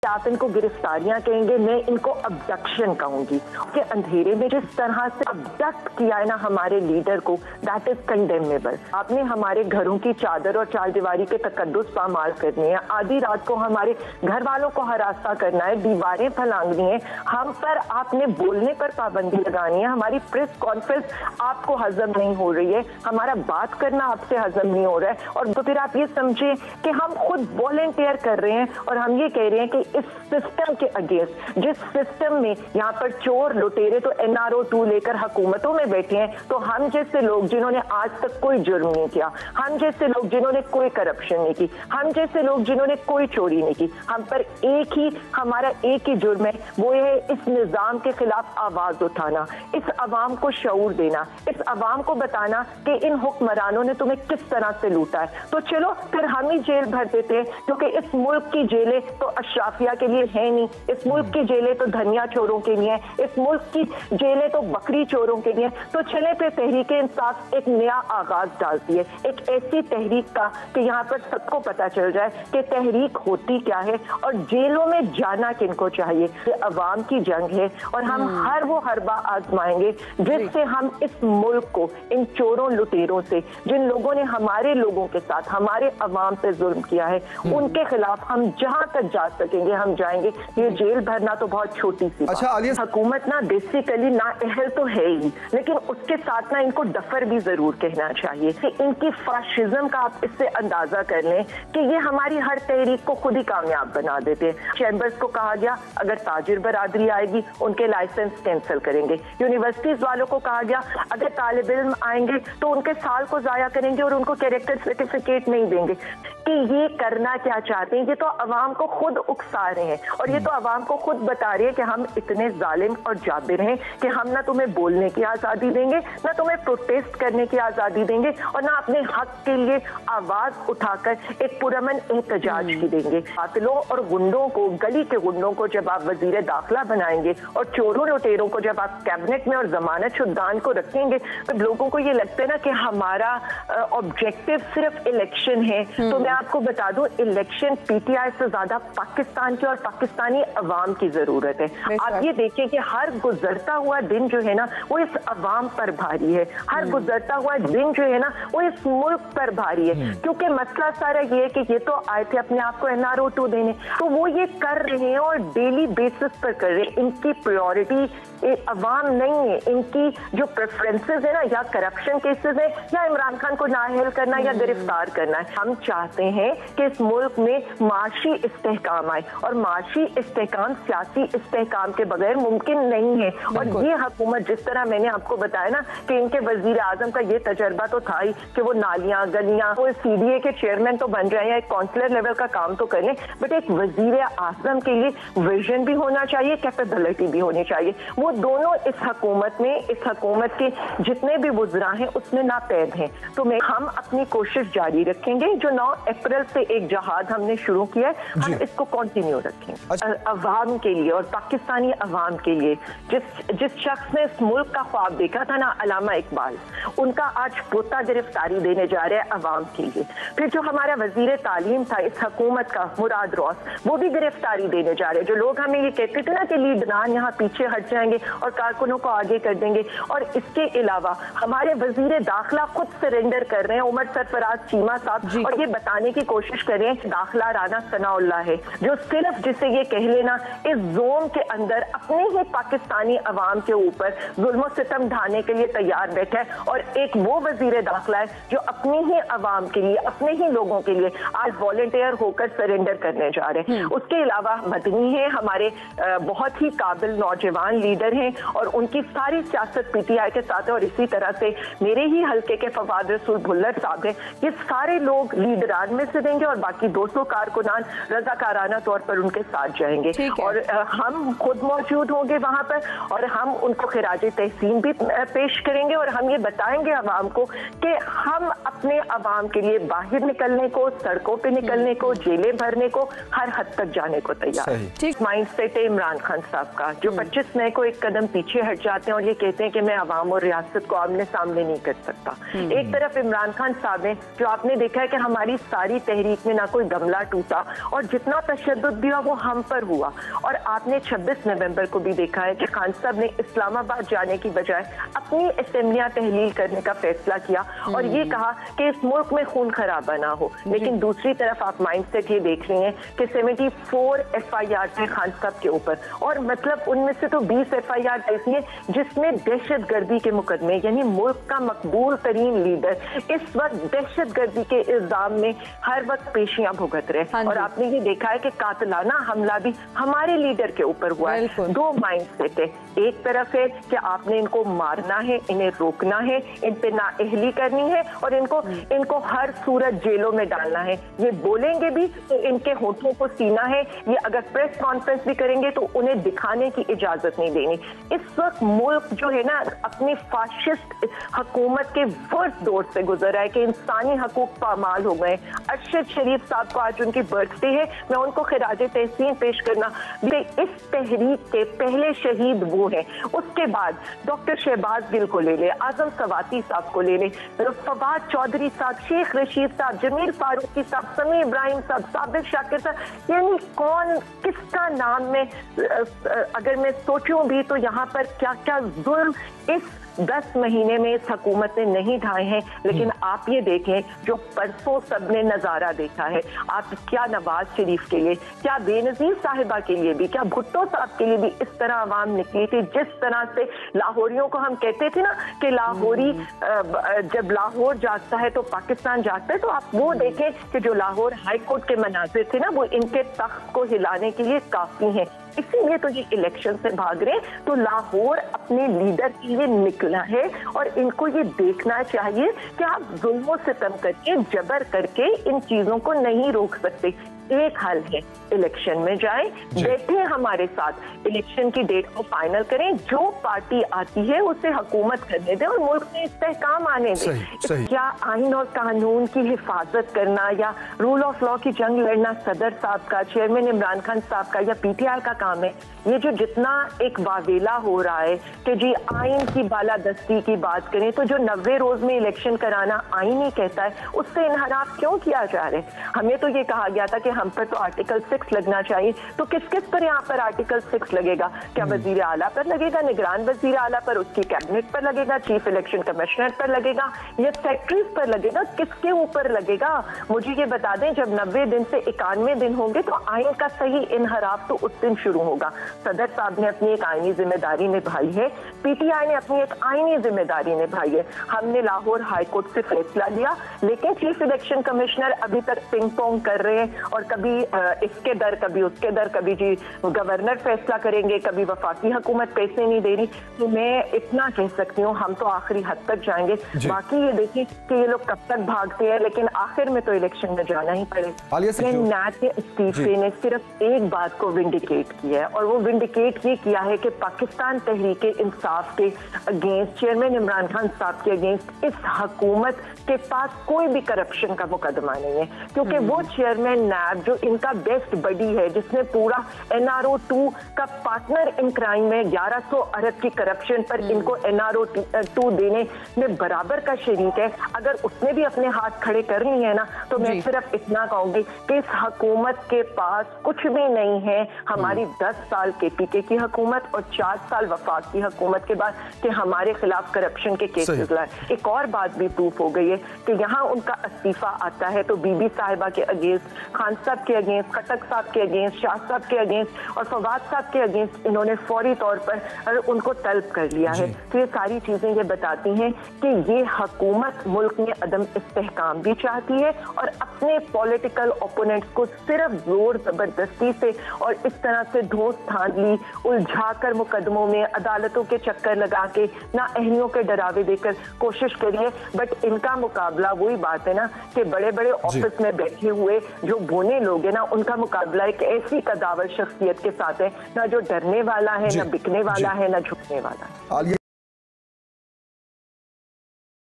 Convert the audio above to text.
आप इनको गिरफ्तारियां कहेंगे, मैं इनको अब्डक्शन कहूंगी। कि अंधेरे में जिस तरह से अब्डक्ट किया है ना हमारे लीडर को, दैट इज कंडेमेबल। आपने हमारे घरों की चादर और चारदीवारी के तकद्दुस पामाल करने हैं, आधी रात को हमारे घर वालों को हरासा करना है, दीवारें फलांगनी है, हम पर आपने बोलने पर पाबंदी लगानी है, हमारी प्रेस कॉन्फ्रेंस आपको हजम नहीं हो रही है, हमारा बात करना आपसे हजम नहीं हो रहा है। और तो फिर आप ये समझे कि हम खुद वॉलंटियर कर रहे हैं और हम ये कह रहे हैं कि इस सिस्टम के अगेंस्ट, जिस सिस्टम में यहाँ पर चोर लुटेरे तो NRO 2 लेकर हुकूमतों में बैठे हैं, तो हम जैसे लोग जिन्होंने आज तक कोई जुर्म नहीं किया, हम जैसे लोग जिन्होंने कोई करप्शन नहीं की, हम जैसे लोग जिन्होंने कोई चोरी नहीं की, हम पर हमारा एक ही जुर्म है, वो है इस निजाम के खिलाफ आवाज उठाना, इस अवाम को शऊर देना, इस अवाम को बताना कि इन हुक्मरानों ने तुम्हें किस तरह से लूटा है। तो चलो फिर हम ही जेल भर देते हैं, क्योंकि इस मुल्क की जेलें तो अशराफिया के लिए है नहीं, इस मुल्क की जेलें तो धनिया चोरों के लिए है, इस मुल्क की जेलें तो बकरी चोरों के लिए। तो चले पे तहरीक इंसाफ एक नया आगाज डालती है, एक ऐसी तहरीक का कि यहाँ पर सबको पता चल जाए कि तहरीक होती क्या है और जेलों में जाना किनको चाहिए। ये अवाम की जंग है और हम हर वो हरबा आजमाएंगे जिससे हम इस मुल्क को इन चोरों लुटेरों से, जिन लोगों ने हमारे लोगों के साथ हमारे अवाम पे जुल्म किया है, उनके खिलाफ हम जहां तक जा सकेंगे हम जाएंगे। ये जेल भरना तो बहुत छोटी सी अच्छा, हुकूमत ना बेसिकली ना अहल तो है ही, लेकिन उसके साथ ना इनको डफर भी जरूर कहना चाहिए कि इनकी फाशिज्म का आप इससे अंदाजा कर लें कि ये हमारी हर तहरीक को खुद ही कामयाब बना देते हैं। चैम्बर्स को कहा गया अगर ताजिर बरादरी आएगी उनके लाइसेंस कैंसिल करेंगे, यूनिवर्सिटीज वालों को कहा गया अगर तालिब इल्म आएंगे तो उनके साल को जाया करेंगे और उनको कैरेक्टर सर्टिफिकेट नहीं देंगे। कि ये करना क्या चाहते हैं, ये तो अवाम को खुद उकसा रहे हैं और ये तो अवाम को खुद बता रहे हैं कि हम इतने जालिम और जाबिर हैं कि हम ना तुम्हें बोलने की आज़ादी देंगे, ना तुम्हें प्रोटेस्ट करने की आज़ादी देंगे और ना अपने हक के लिए आवाज उठाकर एक पुरअमन एहतजाज की देंगे। कातिलों और गुंडों को, गली के गुंडों को जब आप वजीर दाखिला बनाएंगे और चोरों लुटेरों को जब आप कैबिनेट में और जमानत शुद्धान को रखेंगे, तो लोगों को ये लगता है ना कि हमारा ऑब्जेक्टिव सिर्फ इलेक्शन है। तो मैं आपको बता दूं, इलेक्शन PTI से ज्यादा पाकिस्तान की और पाकिस्तानी अवाम की जरूरत है। आप ये देखिए कि हर गुजरता हुआ दिन जो है ना वो इस अवाम पर भारी है, हर गुजरता हुआ दिन जो है ना वो इस मुल्क पर भारी है। क्योंकि मसला सारा ये है कि ये तो आए थे अपने आप को NRO 2 देने, तो वो ये कर रहे हैं और डेली बेसिस पर कर रहे हैं। इनकी प्रायोरिटी अवाम नहीं है, इनकी जो प्रेफरेंसेस है ना या करप्शन केसेस है या इमरान खान को नाअहल करना या गिरफ्तार करना है। हम चाहते हैं कि इस मुल्क में माशी इस्तेहकाम आए और माशी इस्तेहकाम सियासी इस्तेहकाम के बगैर मुमकिन नहीं है। और ये हुकूमत, जिस तरह मैंने आपको बताया ना कि इनके वजीर आजम का ये तजर्बा तो था ही कि वो नालियां गलियां, वो CDA के चेयरमैन तो बन रहे हैं, एक काउंसलर लेवल का काम तो कर लें, बट एक वजीर आजम के लिए विजन भी होना चाहिए, कैपेबिलिटी भी होनी चाहिए। वो दोनों इस हुकूमत में, इस हुकूमत के जितने भी वज़रा हैं उसमें नापैद हैं। तो हम अपनी कोशिश जारी रखेंगे। जो 9 अप्रैल से एक जहाद हमने शुरू किया है, हम इसको कंटिन्यू रखेंगे। अवाम के लिए और पाकिस्तानी अवाम के लिए, जिस शख्स ने इस मुल्क का ख्वाब देखा था ना, अलामा इकबाल, उनका आज पोता गिरफ्तारी देने जा रहे हैं अवाम के लिए। फिर जो हमारा वजीर तालीम था इस हुकूमत का, मुराद रौस, वो भी गिरफ्तारी देने जा रहे हैं। जो लोग हमें ये कहते थे ना कि लीडरान यहाँ पीछे हट जाएंगे और कारकुनों को आगे कर देंगे। और इसके अलावा हमारे वजीर दाखिला खुद सरेंडर कर रहे हैं, उमर सरफराज चीमा साहब, और ये बताने की कोशिश कर रहे हैं कि दाखिला राना सनाउल्लाह है, जो सिर्फ जिसे ये कह लेना इस जोन के अंदर अपने ही पाकिस्तानी अवाम के ऊपर जुल्म सितम ढाने के लिए तैयार बैठा है। और एक वो वजीर दाखिला है जो अपनी ही अवाम के लिए, अपने ही लोगों के लिए आज वॉलंटियर होकर सरेंडर करने जा रहे हैं। उसके अलावा मदनी है, हमारे बहुत ही काबिल नौजवान लीडर हैं और उनकी सारी सियासत PTI के साथ है। और इसी तरह से मेरे ही हल्के के फवाद रसूल भुल्लर साहब हैं, ये सारे लोग लीडरान में से देंगे और बाकी 200 कारकुनान रजाकाराना तौर पर उनके साथ जाएंगे। और हम खुद मौजूद होंगे वहां पर और हम उनको खिराजे तहसीन भी पेश करेंगे और हम ये बताएंगे अवाम को कि हम अपने अवाम के लिए बाहर निकलने को, सड़कों पे निकलने को, जेलें भरने को, हर हद तक जाने को तैयार है। माइंड सेट है इमरान खान साहब का, जो 25 मई को एक कदम पीछे हट जाते हैं और ये कहते हैं कि मैं अवाम और रियासत को आमने सामने नहीं कर सकता। एक तरफ इमरान खान साहब हैं जो आपने देखा है कि हमारी सारी तहरीक में ना कोई गमला टूटा और जितना तशद्दुद वक्त भी हुआ वो हम पर हुआ। और आपने 26 नवंबर को भी देखा है कि खान साहब ने इस्लामाबाद जाने की बजाय अपनी असेंबलियां तहलील करने का फैसला किया और ये कहा कि इस मुल्क में खून खराबा ना हो। लेकिन दूसरी तरफ आप माइंडसेट ये देख रही हैं कि 74 FIR है खान साहब के ऊपर, और मतलब उनमें से तो 20 FIR ऐसी है जिसमें दहशतगर्दी के मुकदमे, यानी मुल्क का मकबूल तरीन लीडर इस वक्त दहशतगर्दी के इल्जाम में हर वक्त पेशियां भुगत रहे। और आपने ये देखा है कि कातिलाना हमला भी हमारे लीडर के ऊपर हुआ है। दो माइंडसेट है, एक तरफ है कि आपने इनको मारना है, इन्हें रोकना है, इन पे नाअहली करनी है और इनको हर सूरत जेलों में डालना है। ये बोलेंगे भी तो इनके होठों को सीना है, ये अगर प्रेस कॉन्फ्रेंस भी करेंगे तो उन्हें दिखाने की इजाजत नहीं देनी। इस वक्त मुल्क जो है ना अपनी फाशिस्ट हुकूमत के वर्स्ट दौर से गुजर रहा है कि इंसानी हकूक पामाल हो गए। अरशद शरीफ साहब को आज उनकी बर्थडे है, मैं उनको खिराजे तहसीन पेश करना। इस तहरीक के पहले शहीद वो हैं। उसके बाद डॉक्टर शहबाज गिल को ले ले, आजम सवाती साहब को ले ले, फवाद चौधरी साहब, शेख रशीद साहब, जमीर फारूकी साहब, समी इब्राहिम साहब, साबिक शाकिर साहब, यानी कौन किसका नाम में अगर मैं सोचूं भी तो यहाँ पर क्या क्या जुल्म इस 10 महीने में इस हुकूमत ने नहीं ढाए हैं। लेकिन आप ये देखें जो परसों सबने नजारा देखा है, आप क्या नवाज शरीफ के लिए, क्या बेनजीर साहिबा के लिए भी, क्या भुट्टो साहब के लिए भी इस तरह आवाम निकली थी। जिस तरह से लाहौरियों को हम कहते थे ना कि लाहौरी जब लाहौर जागता है तो पाकिस्तान जागता है, तो आप वो देखें कि जो लाहौर हाई कोर्ट के मनाजिर थे ना वो इनके तख्त को हिलाने के लिए काफी हैं। इसीलिए तो ये इलेक्शन से भाग रहे। तो लाहौर अपने लीडर के लिए निकला है और इनको ये देखना चाहिए कि आप जुल्म सितम करके, जबर करके इन चीजों को नहीं रोक सकते। एक हल है, इलेक्शन में जाएं, बैठे हमारे साथ, इलेक्शन की डेट को फाइनल करें, जो पार्टी आती है उसे हुकूमत करने दें और मुल्क में इस्तेहकाम आने दें। क्या आइन और कानून की हिफाजत करना या रूल ऑफ लॉ की जंग लड़ना सदर साहब का, चेयरमैन इमरान खान साहब का या PTI का काम है? ये जो जितना एक वावेला हो रहा है कि जी आइन की बालादस्ती की बात करें, तो जो 90 रोज में इलेक्शन कराना आइन ही कहता है, उससे इनहराफ क्यों किया जा रहा है? हमें तो ये कहा गया था कि हम पर तो आर्टिकल 6 लगना चाहिए, तो किस किस पर यहाँ पर आर्टिकल 6 लगेगा? क्या वजीर आला पर लगेगा, निगरान वजीर आला पर, उसकी कैबिनेट पर लगेगा, चीफ इलेक्शन कमिश्नर पर लगेगा या सेक्रेटरीज पर लगेगा? किसके ऊपर लगेगा? मुझे ये बता दें, जब 90 दिन से 91 दिन होंगे तो आइन का सही इनहराफ तो उस दिन शुरू होगा। सदर साहब ने अपनी एक आईनी जिम्मेदारी निभाई है, PTI ने अपनी एक आईनी जिम्मेदारी निभाई है। हमने लाहौर हाई कोर्ट से फैसला लिया, लेकिन चीफ इलेक्शन कमिश्नर अभी तक पिंग पोंग कर रहे हैं और कभी इसके दर, कभी उसके दर, कभी जी गवर्नर फैसला करेंगे, कभी वफाकी हुकूमत पैसे नहीं दे रही। तो मैं इतना कह सकती हूँ, हम तो आखिरी हद तक जाएंगे। बाकी ये देखिए कि ये लोग कब तक भागते हैं, लेकिन आखिर में तो इलेक्शन में जाना ही पड़ेगा। नाथ के इस्तीफे ने सिर्फ एक बात को विंडिकेट किया है और वो विंडिकेट ये किया है कि पाकिस्तान तहरीक इंसाफ के अगेंस्ट, चेयरमैन इमरान खान साहब के अगेंस्ट इस हुकूमत के पास कोई भी करप्शन का मुकदमा नहीं है, क्योंकि वो चेयरमैन नैब जो इनका बेस्ट बडी है, जिसने पूरा NRO 2 का पार्टनर इन क्राइम में 1100 अरब की करप्शन पर इनको NRO 2 देने में बराबर का शरीक है, अगर उसने भी अपने हाथ खड़े कर लिए है ना, तो मैं सिर्फ इतना कहूंगी कि इस हुकूमत के पास कुछ भी नहीं है। हमारी 10 साल KPK की हुकूमत और 4 साल वफाक की हुकूमत के बाद कि हमारे खिलाफ करप्शन के केसेस लाए। एक और बात भी प्रूफ हो गई है कि यहाँ उनका इस्तीफा आता है तो बीबी साहिबा के अगेंस्ट, खान साहब के अगेंस्ट, खटक साहब के अगेंस्ट, शाह साहब के अगेंस्ट और फवाद साहब के अगेंस्ट इन्होंने फौरी तौर पर उनको तलब कर लिया है। तो ये सारी चीजें ये बताती हैं कि ये हुकूमत मुल्क में अदम इस्तेहकाम भी चाहती है और अपने पॉलिटिकल ओपोनेंट्स को सिर्फ जोर जबरदस्ती से और इस तरह से धोस धांधली उलझाकर मुकदमों में अदालतों के चक्कर लगा के नाअहलियों के डरावे देकर कोशिश करिए। बट इनका मुकाबला वही बात है ना कि बड़े बड़े ऑफिस में बैठे हुए जो बोने लोग हैं ना, उनका मुकाबला एक ऐसी कदावर शख्सियत के साथ है ना जो डरने वाला है, ना बिकने वाला है, ना झुकने वाला है।